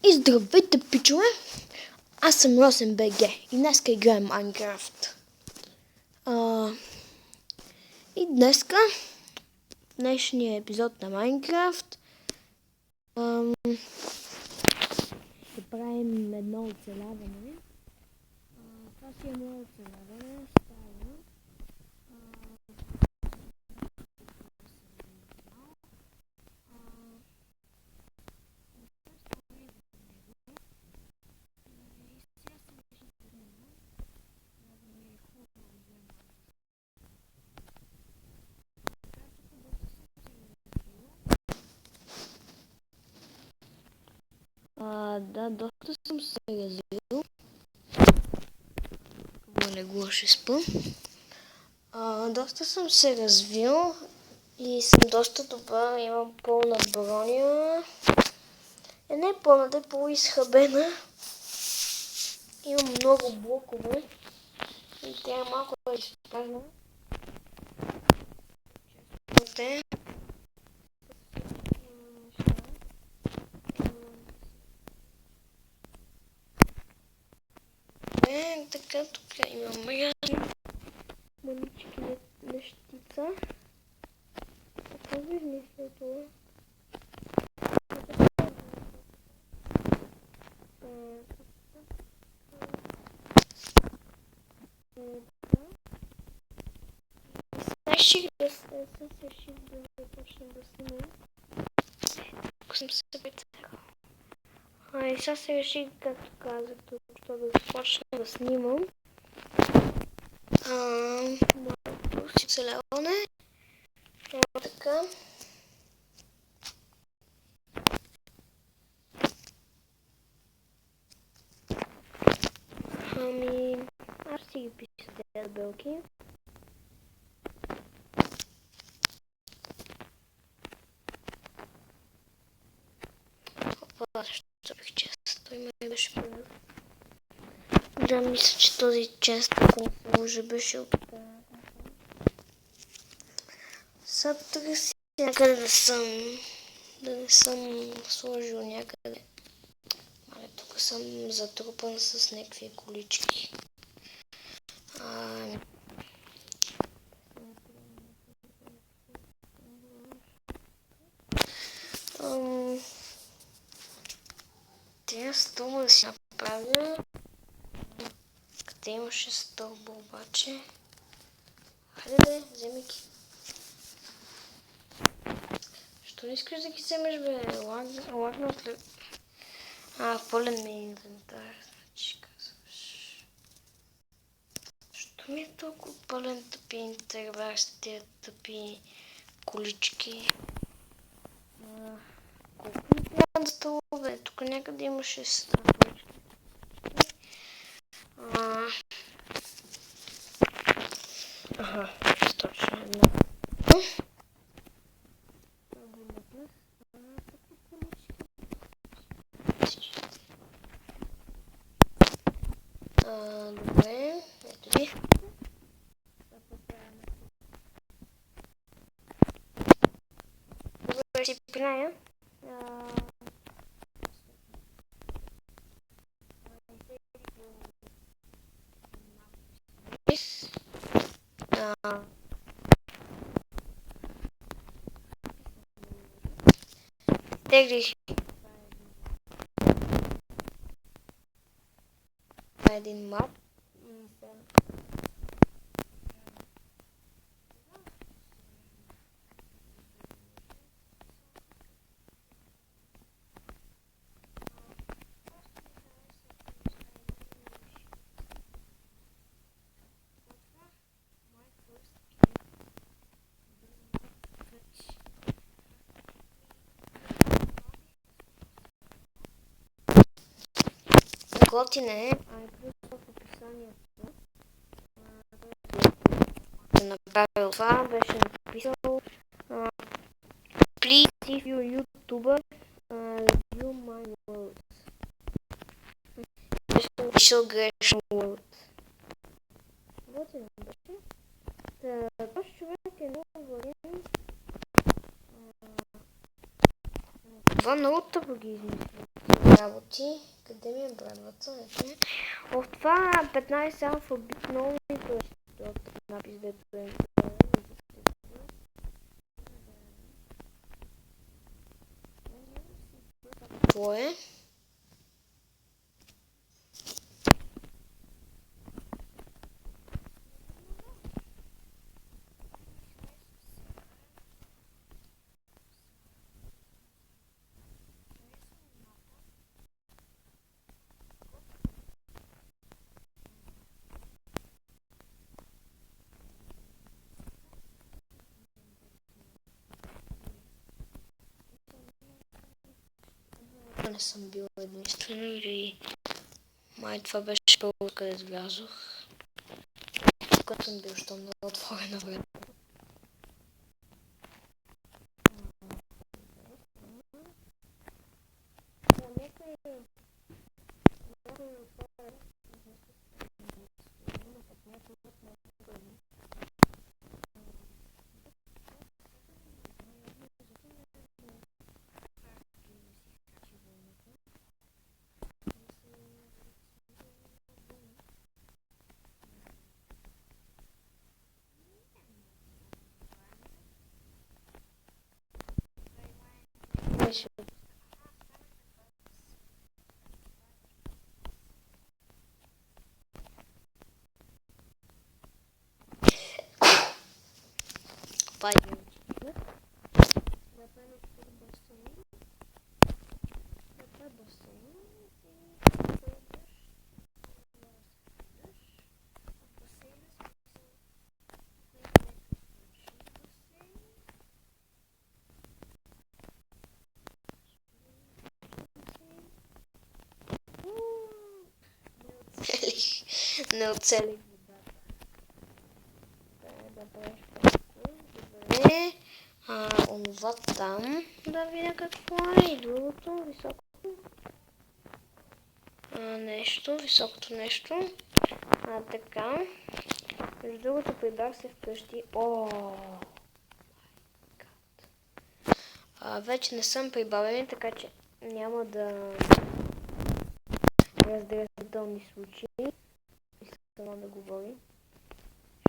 И здравейте, пичове! Аз съм Росен БГ и днеска играем Майнкрафт. И днеска, днешния епизод на Майнкрафт, ще правим едно оцеляване. Това си е едно оцеляване, става. Да, доста съм се развил. Легло ще спа. Доста съм се развил и съм доста добър. Имам пълна броня. Не е пълната, е полуизхабена. Имам много блокове и трябва малко да изпазна. Така, тук имам разни манички нещица. Какво ви измисля това? Реших да започна да снимам. Ако съм се прецакал. И сега се реших, както казах, да започна да снимам. Моето си оцеляване. Така. Аз си ги пиша тези белки. Защо бих чест? Той ме беше пълен. Да, мисля, че този чест, ако може, беше от това. Сега търся някъде да не съм сложил някъде. Тук съм затрупан с някакви колички. Трябва стълба да си направя. Къде имаше стълба обаче? Хайде, вземи ги. Що не искаш да ги вземеш, бе? Лагнат ли? Пълен ми е инвентар, значи казваш. Що ми е толкова пълен тъпи интервар с тези тъпи колички? Колко ми трябва да стало, бе? Тук някъде имаше колички. Точно едно. Добре, ето ви. Добре, си приная. Теглиш. Един мап. Готина е, плюс в описанието. Направил това, беше написал Please if you're YouTuber review my words. Беше написал грешно words. Готина беше. Този човек е много вален. Това много тъпо ги измисля. работи. Къде ми е брадвата? В това 15 алфабит много ми този напис, дето е. Какво е? Не съм била единствено или май това беше първо, къде влязох. Когато съм бил, щом да отворена време. Беше. Пойдем. Не оцелих водата. Добре. Онова там. Да видя какво е. И другото. Високо. Нещо. Високото нещо. Така. Между другото прибрах се вкъщи. Вече не съм прибавен, така че няма да разделителни случаи. Само да говори.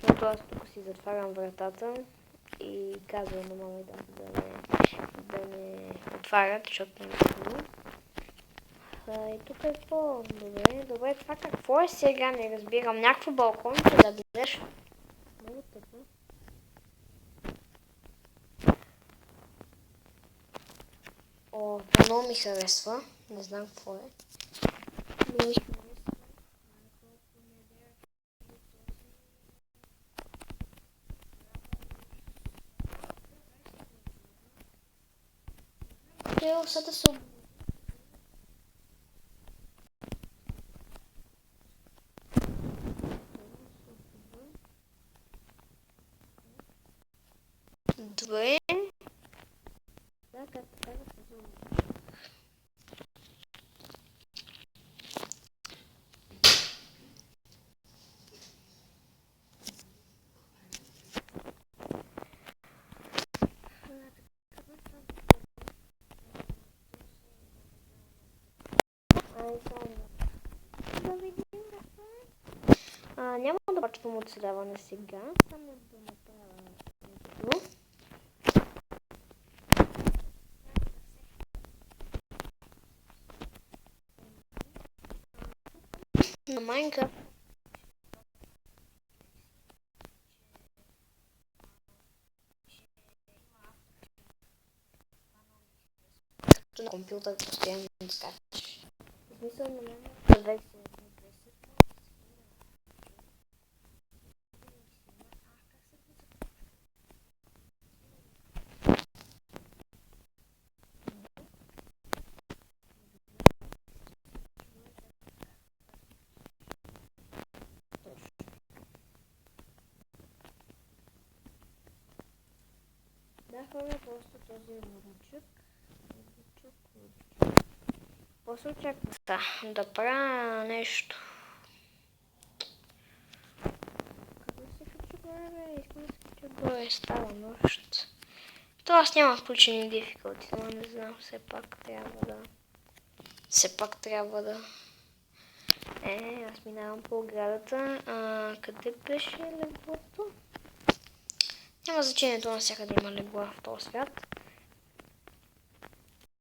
Защото аз тук си затварям вратата и казвам на мама и да не отварят, защото не е хубаво. И тук е по-добре. Добре, това какво е сега? Не разбирам. Някакво балконче да гледаш. Много тъпо. Това много ми харесва. Не знам какво е. Осата се добре. Да, как така да се зума. Няма да почвам оцеляване сега. Само да направя нещо. На Майнкрафт. На компютър постоянно скачаш. В смисъл на мен за 20. Да, хвърля просто този лудочек. После очаквам да правя нещо. Къде се кача горе, бе? Искам да се кача горе. Става нощ. То аз нямам включени дификулти, но не знам, все пак трябва да... Все пак трябва да... Аз минавам по оградата. Къде беше леглото? Няма значението, навсякъде има легла в този свят.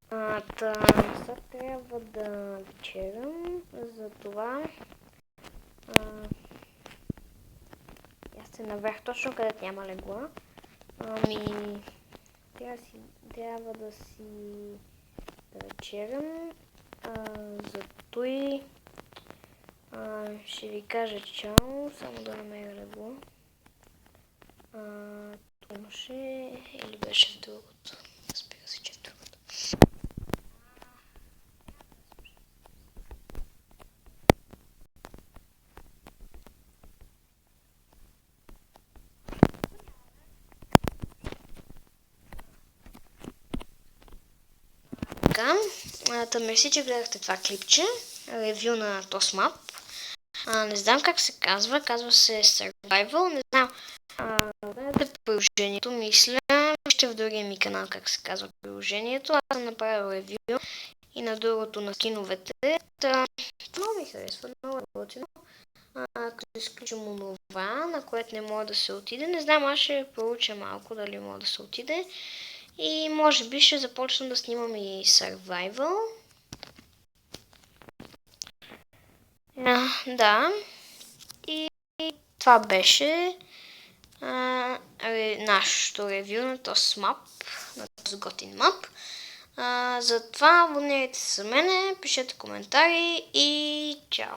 Сега трябва да вечерям, затова аз се наверх точно където няма легла. Трябва да вечерям, зато и ще ви кажа чао, само да намеря легло. Тумаше или беше в другото? Разбира се, че в другото. Така, мерси, че гледахте това клипче, ревю на ToastMap. Не знам как се казва, казва се Survival, не знам. Гледате приложението, мисля, вижте в другия ми канал как се казва приложението. Аз съм направил ревю и на другото на скиновете. Много ми харесва, много е готино. Като изключим онова, на което не може да се отиде. Не знам, аз ще проуча малко дали може да се отиде. И може би ще започна да снимам и Survival. Да. И това беше нашето ревю на този мап, на този готин мап. Затова абонирайте се за мене, пишете коментари и чао!